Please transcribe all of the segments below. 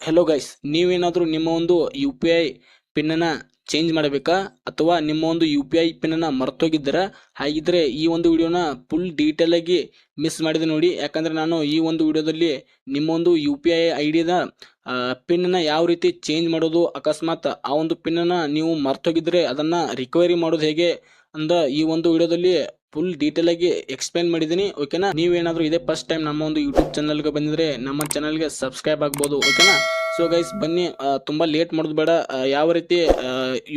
Hello guys, ನೀವೇನಾದರೂ ನಿಮ್ಮ ಒಂದು ಯು ಪಿ ಐ ಪಿನ್ನನ್ನು ಚೇಂಜ್ ಮಾಡಬೇಕಾ ಅಥವಾ ನಿಮ್ಮ ಒಂದು ಯು ಪಿ ಐ ಪಿನ್ನನ್ನು ಮರ್ತೋಗಿದ್ದೀರಾ? ಹಾಗಿದ್ರೆ ಈ ಒಂದು ವಿಡಿಯೋನ ಫುಲ್ ಡೀಟೇಲ್ ಆಗಿ ಮಿಸ್ ಮಾಡಿದೆ ನೋಡಿ. ಯಾಕಂದರೆ ನಾನು ಈ ಒಂದು ವಿಡಿಯೋದಲ್ಲಿ ನಿಮ್ಮ ಒಂದು ಯು ಪಿ ಐ ಐ ಡಿದ ಪಿನ್ನನ್ನು ಯಾವ ರೀತಿ ಚೇಂಜ್ ಮಾಡೋದು, ಅಕಸ್ಮಾತ್ ಆ ಒಂದು ಪಿನ್ನನ್ನು ನೀವು ಮರ್ತೋಗಿದ್ರೆ ಅದನ್ನು ರಿಕವರಿ ಮಾಡೋದು ಹೇಗೆ ಅಂದ ಈ ಒಂದು ವಿಡಿಯೋದಲ್ಲಿ ಫುಲ್ ಡೀಟೇಲ್ ಆಗಿ ಎಕ್ಸ್ಪ್ಲೈನ್ ಮಾಡಿದ್ದೀನಿ. ಓಕೆನಾ? ನೀವೇನಾದರೂ ಇದೇ ಫಸ್ಟ್ ಟೈಮ್ ನಮ್ಮ ಒಂದು ಯೂಟ್ಯೂಬ್ ಚಾನಲ್ಗೆ ಬಂದಿದ್ರೆ ನಮ್ಮ ಚಾನಲ್ಗೆ ಸಬ್ಸ್ಕ್ರೈಬ್ ಆಗ್ಬೋದು. ಓಕೆನಾ? ಸೊ ಗೈಸ್ ಬನ್ನಿ, ತುಂಬ ಲೇಟ್ ಮಾಡೋದು ಬೇಡ. ಯಾವ ರೀತಿ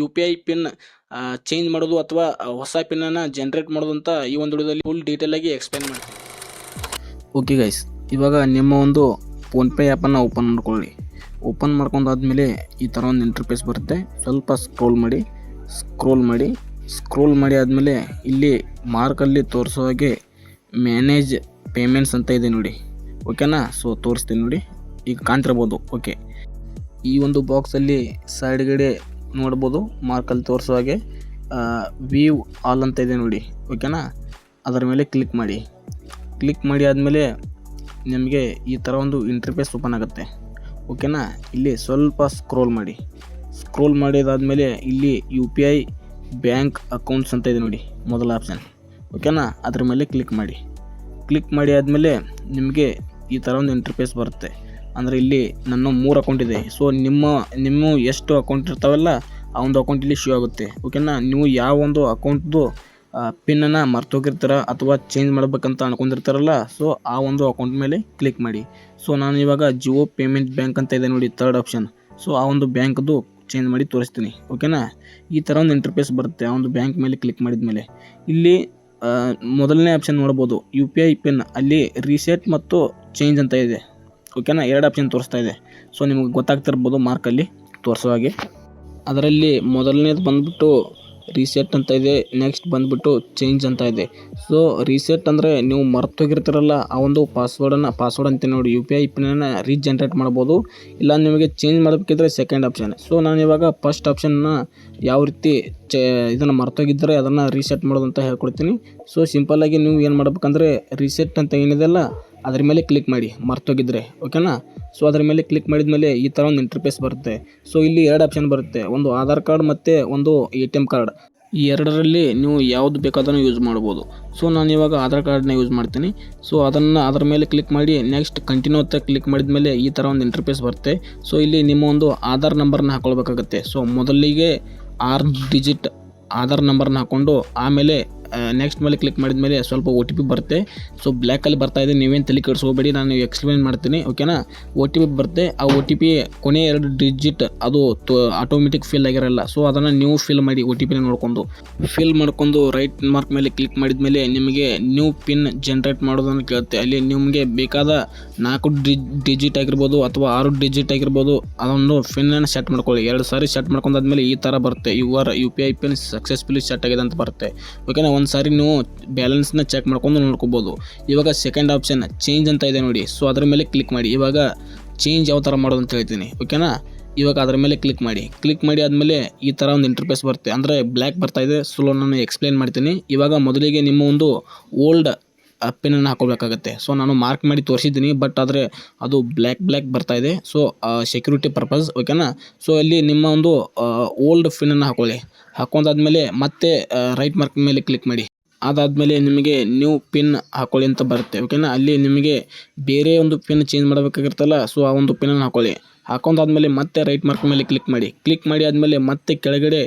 U P I pin change ಮಾಡೋದು ಅಥವಾ ಹೊಸ ಪಿನ್ನನ್ನು ಜನ್ರೇಟ್ ಮಾಡೋದು ಅಂತ ಈ ಒಂದು ವಿಡಿಯೋದಲ್ಲಿ ಫುಲ್ ಡೀಟೇಲ್ ಆಗಿ ಎಕ್ಸ್ಪ್ಲೈನ್ ಮಾಡ್ತೀನಿ. ಓಕೆ ಗೈಸ್, ಇವಾಗ ನಿಮ್ಮ ಒಂದು ಫೋನ್ಪೇ ಆ್ಯಪನ್ನು ಓಪನ್ ಮಾಡ್ಕೊಳ್ಳಿ. ಓಪನ್ ಮಾಡ್ಕೊಂಡಾದ್ಮೇಲೆ ಈ ಥರ ಒಂದು ಇಂಟರ್ಫೇಸ್ ಬರುತ್ತೆ. ಸ್ವಲ್ಪ ಸ್ಕ್ರೋಲ್ ಮಾಡಿ ಆದಮೇಲೆ ಇಲ್ಲಿ ಮಾರ್ಕಲ್ಲಿ ತೋರಿಸೋ ಹಾಗೆ ಮ್ಯಾನೇಜ್ ಪೇಮೆಂಟ್ಸ್ ಅಂತ ಇದೆ ನೋಡಿ. ಓಕೆನಾ? ಸೊ ತೋರಿಸ್ತೀನಿ ನೋಡಿ, ಈಗ ಕಾಣ್ತಿರ್ಬೋದು. ಓಕೆ, ಈ ಒಂದು ಬಾಕ್ಸಲ್ಲಿ ಸೈಡ್ಗಡೆ ನೋಡ್ಬೋದು ಮಾರ್ಕಲ್ಲಿ ತೋರಿಸೋ ಹಾಗೆ ವ್ಯೂ ಆಲ್ ಅಂತ ಇದೆ ನೋಡಿ. ಓಕೆನಾ? ಅದರ ಮೇಲೆ ಕ್ಲಿಕ್ ಮಾಡಿ ಆದಮೇಲೆ ನಿಮಗೆ ಈ ಥರ ಒಂದು ಇಂಟರ್ಫೇಸ್ ಓಪನ್ ಆಗುತ್ತೆ. ಓಕೆನಾ? ಇಲ್ಲಿ ಸ್ವಲ್ಪ ಸ್ಕ್ರೋಲ್ ಮಾಡಿದಾದಮೇಲೆ ಇಲ್ಲಿ U P I bank accounts ಅಂತ ಇದೆ ನೋಡಿ, ಮೊದಲ ಆಪ್ಷನ್. ಓಕೆನಾ? ಅದ್ರ ಮೇಲೆ ಕ್ಲಿಕ್ ಮಾಡಿ ಆದಮೇಲೆ ನಿಮಗೆ ಈ ಥರ ಒಂದು ಇಂಟರ್ಫೇಸ್ ಬರುತ್ತೆ. ಅಂದರೆ ಇಲ್ಲಿ ನನ್ನ 3 ಅಕೌಂಟ್ ಇದೆ. ಸೊ ನಿಮ್ಮ ಎಷ್ಟು ಅಕೌಂಟ್ ಇರ್ತಾವಲ್ಲ ಆ ಒಂದು ಅಕೌಂಟ್ ಇಲ್ಲಿ ಶೋ ಆಗುತ್ತೆ. ಓಕೆನಾ? ನೀವು ಯಾವ ಒಂದು ಅಕೌಂಟ್ದು ಪಿನ್ನನ್ನು ಮರ್ತೋಗಿರ್ತಾರ ಅಥವಾ ಚೇಂಜ್ ಮಾಡ್ಬೇಕಂತ ಅನ್ಕೊಂಡಿರ್ತಾರಲ್ಲ, ಸೊ ಆ ಒಂದು ಅಕೌಂಟ್ ಮೇಲೆ ಕ್ಲಿಕ್ ಮಾಡಿ. ಸೊ ನಾನು ಇವಾಗ ಜಿಯೋ ಪೇಮೆಂಟ್ ಬ್ಯಾಂಕ್ ಅಂತ ಇದೆ ನೋಡಿ, 3rd ಆಪ್ಷನ್. ಸೊ ಆ ಒಂದು ಬ್ಯಾಂಕ್ದು ಚೇಂಜ್ ಮಾಡಿ ತೋರಿಸ್ತೀನಿ. ಓಕೆನಾ? ಈ ಥರ ಒಂದು ಇಂಟರ್ಫೇಸ್ ಬರುತ್ತೆ. ಆ ಒಂದು ಬ್ಯಾಂಕ್ ಮೇಲೆ ಕ್ಲಿಕ್ ಮಾಡಿದ ಮೇಲೆ ಇಲ್ಲಿ ಮೊದಲನೇ ಆಪ್ಷನ್ ನೋಡ್ಬೋದು, ಯು ಪಿ ಐ ಪಿನ್. ಅಲ್ಲಿ ರೀಸೆಟ್ ಮತ್ತು ಚೇಂಜ್ ಅಂತ ಇದೆ. ಓಕೆನಾ? 2 ಆಪ್ಷನ್ ತೋರಿಸ್ತಾ ಇದೆ. ಸೊ ನಿಮಗೆ ಗೊತ್ತಾಗ್ತಿರ್ಬೋದು ಮಾರ್ಕಲ್ಲಿ ತೋರಿಸೋ ಹಾಗೆ. ಅದರಲ್ಲಿ ಮೊದಲನೇದು ಬಂದುಬಿಟ್ಟು ರೀಸೆಟ್ ಅಂತ ಇದೆ, ನೆಕ್ಸ್ಟ್ ಬಂದುಬಿಟ್ಟು ಚೇಂಜ್ ಅಂತ ಇದೆ. ಸೊ ರೀಸೆಟ್ ಅಂದರೆ ನೀವು ಮರ್ತೋಗಿರ್ತೀರಲ್ಲ ಆ ಒಂದು ಪಾಸ್ವರ್ಡ್ ಅಂತ ನೋಡಿ, ಯು ಪಿ ಐ ಪಿನ್ನನ್ನು ರೀಜನ್ರೇಟ್ ಮಾಡ್ಬೋದು. ಇಲ್ಲ ನಿಮಗೆ ಚೇಂಜ್ ಮಾಡಬೇಕಿದ್ರೆ ಸೆಕೆಂಡ್ ಆಪ್ಷನ್. ಸೊ ನಾನು ಇವಾಗ ಫಸ್ಟ್ ಆಪ್ಷನ್ನ ಯಾವ ರೀತಿ ಇದನ್ನು ಮರ್ತೋಗಿದ್ದರೆ ಅದನ್ನು ರೀಸೆಟ್ ಮಾಡೋದು ಅಂತ ಹೇಳ್ಕೊಡ್ತೀನಿ. ಸೊ ಸಿಂಪಲ್ಲಾಗಿ ನೀವು ಏನು ಮಾಡ್ಬೇಕಂದ್ರೆ ರೀಸೆಟ್ ಅಂತ ಏನಿದೆಲ್ಲ ಅದ್ರ ಮೇಲೆ ಕ್ಲಿಕ್ ಮಾಡಿ ಮರ್ತೋಗಿದ್ರೆ. ಓಕೆನಾ? ಸೊ ಅದ್ರ ಮೇಲೆ ಕ್ಲಿಕ್ ಮಾಡಿದ ಮೇಲೆ ಈ ಥರ ಒಂದು ಇಂಟರ್ಫೇಸ್ ಬರುತ್ತೆ. ಸೊ ಇಲ್ಲಿ 2 ಆಪ್ಷನ್ ಬರುತ್ತೆ, ಒಂದು ಆಧಾರ್ ಕಾರ್ಡ್ ಮತ್ತು ಒಂದು ATM ಕಾರ್ಡ್. ಈ ಎರಡರಲ್ಲಿ ನೀವು ಯಾವುದು ಬೇಕಾದನ್ನು ಯೂಸ್ ಮಾಡ್ಬೋದು. ಸೊ ನಾನು ಇವಾಗ ಆಧಾರ್ ಕಾರ್ಡ್ನ ಯೂಸ್ ಮಾಡ್ತೀನಿ. ಸೊ ಅದರ ಮೇಲೆ ಕ್ಲಿಕ್ ಮಾಡಿ ನೆಕ್ಸ್ಟ್ ಕಂಟಿನ್ಯೂ ಅಂತ ಕ್ಲಿಕ್ ಮಾಡಿದ ಮೇಲೆ ಈ ಥರ ಒಂದು ಇಂಟರ್ಫೇಸ್ ಬರುತ್ತೆ. ಸೊ ಇಲ್ಲಿ ನಿಮ್ಮ ಒಂದು ಆಧಾರ್ ನಂಬರ್ನ ಹಾಕೊಳ್ಬೇಕಾಗತ್ತೆ. ಸೊ ಮೊದಲಿಗೆ 6 ಡಿಜಿಟ್ ಆಧಾರ್ ನಂಬರ್ನ ಹಾಕ್ಕೊಂಡು ಆಮೇಲೆ ನೆಕ್ಸ್ಟ್ ಮೇಲೆ ಕ್ಲಿಕ್ ಮಾಡಿದ ಮೇಲೆ ಸ್ವಲ್ಪ OTP ಬರುತ್ತೆ. ಸೊ ಬ್ಲ್ಯಾಕಲ್ಲಿ ಬರ್ತಾ ಇದೆ, ನೀವೇನು ತಲೆ ಕೆಡಿಸ್ಕೋಬೇಡಿ, ನಾನು ಎಕ್ಸ್ಪ್ಲೇನ್ ಮಾಡ್ತೀನಿ. ಓಕೆನಾ? OTP ಬರುತ್ತೆ. ಆ OTP ಕೊನೆ 2 ಡಿಜಿಟ್ ಅದು ಆಟೋಮೆಟಿಕ್ ಫಿಲ್ ಆಗಿರಲ್ಲ. ಸೊ ಅದನ್ನು ನೀವು ಫಿಲ್ ಮಾಡಿ, OTPನ ನೋಡ್ಕೊಂಡು ಫಿಲ್ ಮಾಡ್ಕೊಂಡು ರೈಟ್ ಮಾರ್ಕ್ ಮೇಲೆ ಕ್ಲಿಕ್ ಮಾಡಿದ ಮೇಲೆ ನಿಮಗೆ ನ್ಯೂ ಪಿನ್ ಜನ್ರೇಟ್ ಮಾಡೋದನ್ನು ಕೇಳುತ್ತೆ. ಅಲ್ಲಿ ನಿಮಗೆ ಬೇಕಾದ 4 ಡಿಜಿಟ್ ಆಗಿರ್ಬೋದು ಅಥವಾ 6 ಡಿಜಿಟ್ ಆಗಿರ್ಬೋದು, ಅದೊಂದು ಪಿನ್ನನ್ನು ಸೆಟ್ ಮಾಡ್ಕೊಳ್ಳಿ. 2 ಸಾರಿ ಸೆಟ್ ಮಾಡ್ಕೊಂಡಾದ್ಮೇಲೆ ಈ ಥರ ಬರುತ್ತೆ, your U P I pin successfully set ಆಗಿದೆ ಅಂತ ಬರುತ್ತೆ. ಓಕೆನಾ? ಒಂದು ಸಾರಿ ನೀವು ಬ್ಯಾಲೆನ್ಸ್ನ ಚೆಕ್ ಮಾಡ್ಕೊಂಡು ನೋಡ್ಕೋಬೋದು. ಇವಾಗ ಸೆಕೆಂಡ್ ಆಪ್ಷನ್ ಚೇಂಜ್ ಅಂತ ಇದೆ ನೋಡಿ. ಸೊ ಅದ್ರ ಮೇಲೆ ಕ್ಲಿಕ್ ಮಾಡಿ. ಇವಾಗ ಚೇಂಜ್ ಯಾವ ಥರ ಮಾಡೋದು ಅಂತ ಹೇಳ್ತೀನಿ. ಓಕೆನಾ? ಇವಾಗ ಅದರ ಮೇಲೆ ಕ್ಲಿಕ್ ಮಾಡಿ ಆದಮೇಲೆ ಈ ಥರ ಒಂದು ಇಂಟರ್ಫೇಸ್ ಬರುತ್ತೆ, ಅಂದರೆ ಬ್ಲ್ಯಾಕ್ ಬರ್ತಾ ಇದೆ. ಸೊ ನಾನು ಎಕ್ಸ್ಪ್ಲೈನ್ ಮಾಡ್ತೀನಿ. ಇವಾಗ ಮೊದಲಿಗೆ ನಿಮ್ಮ ಒಂದು ಓಲ್ಡ್ ಪಿನ್ನನ್ನು ಹಾಕೋಬೇಕಾಗತ್ತೆ. ಸೊ ನಾನು ಮಾರ್ಕ್ ಮಾಡಿ ತೋರಿಸಿದ್ದೀನಿ, ಬಟ್ ಆದರೆ ಅದು ಬ್ಲ್ಯಾಕ್ ಬರ್ತಾ ಇದೆ. So security purpose. ಓಕೆನಾ? ಸೊ ಅಲ್ಲಿ ನಿಮ್ಮ ಒಂದು ಓಲ್ಡ್ ಪಿನ್ನನ್ನು ಹಾಕೊಂಡಾದ್ಮೇಲೆ ಮತ್ತೆ ರೈಟ್ ಮಾರ್ಕ್ ಮೇಲೆ ಕ್ಲಿಕ್ ಮಾಡಿ. ಅದಾದಮೇಲೆ ನಿಮಗೆ ನ್ಯೂ ಪಿನ್ ಹಾಕೊಳ್ಳಿ ಅಂತ ಬರುತ್ತೆ. ಓಕೆನಾ? ಅಲ್ಲಿ ನಿಮಗೆ ಬೇರೆ ಒಂದು ಪಿನ್ ಚೇಂಜ್ ಮಾಡಬೇಕಾಗಿರ್ತಲ್ಲ, ಸೊ ಆ ಒಂದು ಪಿನ್ನನ್ನು ಹಾಕೊಂಡಾದ್ಮೇಲೆ ಮತ್ತೆ ರೈಟ್ ಮಾರ್ಕ್ ಮೇಲೆ ಕ್ಲಿಕ್ ಮಾಡಿ ಆದಮೇಲೆ ಮತ್ತೆ ಕೆಳಗಡೆ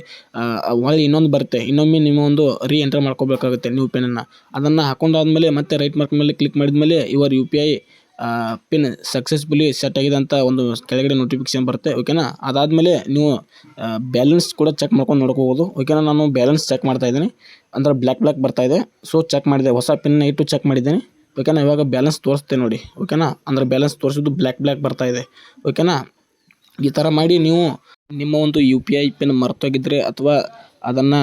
ಒಳ್ಳೆ ಇನ್ನೊಂದು ಬರುತ್ತೆ. ಇನ್ನೊಮ್ಮೆ ನಿಮ್ಮ ಒಂದು ಎಂಟರ್ ಮಾಡ್ಕೋಬೇಕಾಗುತ್ತೆ ನ್ಯೂ ಪಿನ್ನನ್ನು. ಅದನ್ನು ಹಾಕೊಂಡಾದ್ಮೇಲೆ ಮತ್ತೆ ರೈಟ್ ಮಾರ್ಕ್ ಮೇಲೆ ಕ್ಲಿಕ್ ಮಾಡಿದ್ಮೇಲೆ your U P I pin successfully set ಆಗಿದೆ ಅಂತ ಒಂದು ಕೆಳಗಡೆ ನೋಟಿಫಿಕೇಶನ್ ಬರುತ್ತೆ. ಓಕೆನಾ? ಅದಾದಮೇಲೆ ನೀವು ಬ್ಯಾಲೆನ್ಸ್ ಕೂಡ ಚೆಕ್ ಮಾಡ್ಕೊಂಡು ನೋಡ್ಕೋಬೋದು. ಓಕೆನಾ? ನಾನು ಬ್ಯಾಲೆನ್ಸ್ ಚೆಕ್ ಮಾಡ್ತಾ ಇದ್ದೀನಿ, ಅಂದರೆ ಬ್ಲ್ಯಾಕ್ ಬರ್ತಾ ಇದೆ. ಸೊ ಚೆಕ್ ಮಾಡಿದೆ, ಹೊಸ ಪಿನ್ನ ಇಟ್ಟು ಚೆಕ್ ಮಾಡಿದ್ದೀನಿ. ಓಕೆನಾ? ಇವಾಗ ಬ್ಯಾಲೆನ್ಸ್ ತೋರಿಸ್ತೆ ನೋಡಿ. ಓಕೆನಾ? ಅಂದರೆ ಬ್ಯಾಲೆನ್ಸ್ ತೋರಿಸಿದ್ದು ಬ್ಲ್ಯಾಕ್ ಬರ್ತಾ ಇದೆ. ಓಕೆನಾ? ಈ ಥರ ಮಾಡಿ ನೀವು ನಿಮ್ಮ ಒಂದು ಯು ಪಿ ಐ ಪಿನ್ ಮರ್ತೋಗಿದ್ರೆ ಅಥವಾ ಅದನ್ನು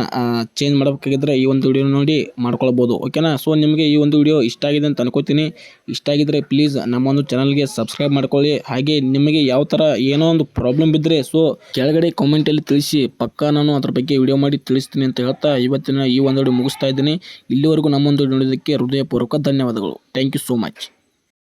ಚೇಂಜ್ ಮಾಡಬೇಕಾಗಿದ್ದರೆ ಈ ಒಂದು ವಿಡಿಯೋ ನೋಡಿ ಮಾಡ್ಕೊಳ್ಬೋದು. ಓಕೆನಾ? ಸೊ ನಿಮಗೆ ಈ ಒಂದು ವಿಡಿಯೋ ಇಷ್ಟ ಆಗಿದೆ ಅಂತ ಅನ್ಕೋತೀನಿ. ಇಷ್ಟ ಆಗಿದ್ದರೆ ಪ್ಲೀಸ್ ನಮ್ಮ ಒಂದು ಚಾನಲ್ಗೆ ಸಬ್ಸ್ಕ್ರೈಬ್ ಮಾಡ್ಕೊಳ್ಳಿ. ಹಾಗೆ ನಿಮಗೆ ಯಾವ ಥರ ಏನೋ ಒಂದು ಪ್ರಾಬ್ಲಮ್ ಬಿದ್ದರೆ ಸೊ ಕೆಳಗಡೆ ಕಾಮೆಂಟಲ್ಲಿ ತಿಳಿಸಿ, ಪಕ್ಕಾ ನಾನು ಅದ್ರ ಬಗ್ಗೆ ವಿಡಿಯೋ ಮಾಡಿ ತಿಳಿಸ್ತೀನಿ ಅಂತ ಹೇಳ್ತಾ ಇವತ್ತಿನ ಈ ಒಂದು ವಿಡಿಯೋ ಮುಗಿಸ್ತಾ ಇದ್ದೀನಿ. ಇಲ್ಲಿವರೆಗೂ ನಮ್ಮೊಂದು ನೋಡೋದಕ್ಕೆ ಹೃದಯಪೂರ್ವಕ ಧನ್ಯವಾದಗಳು. Thank you so much.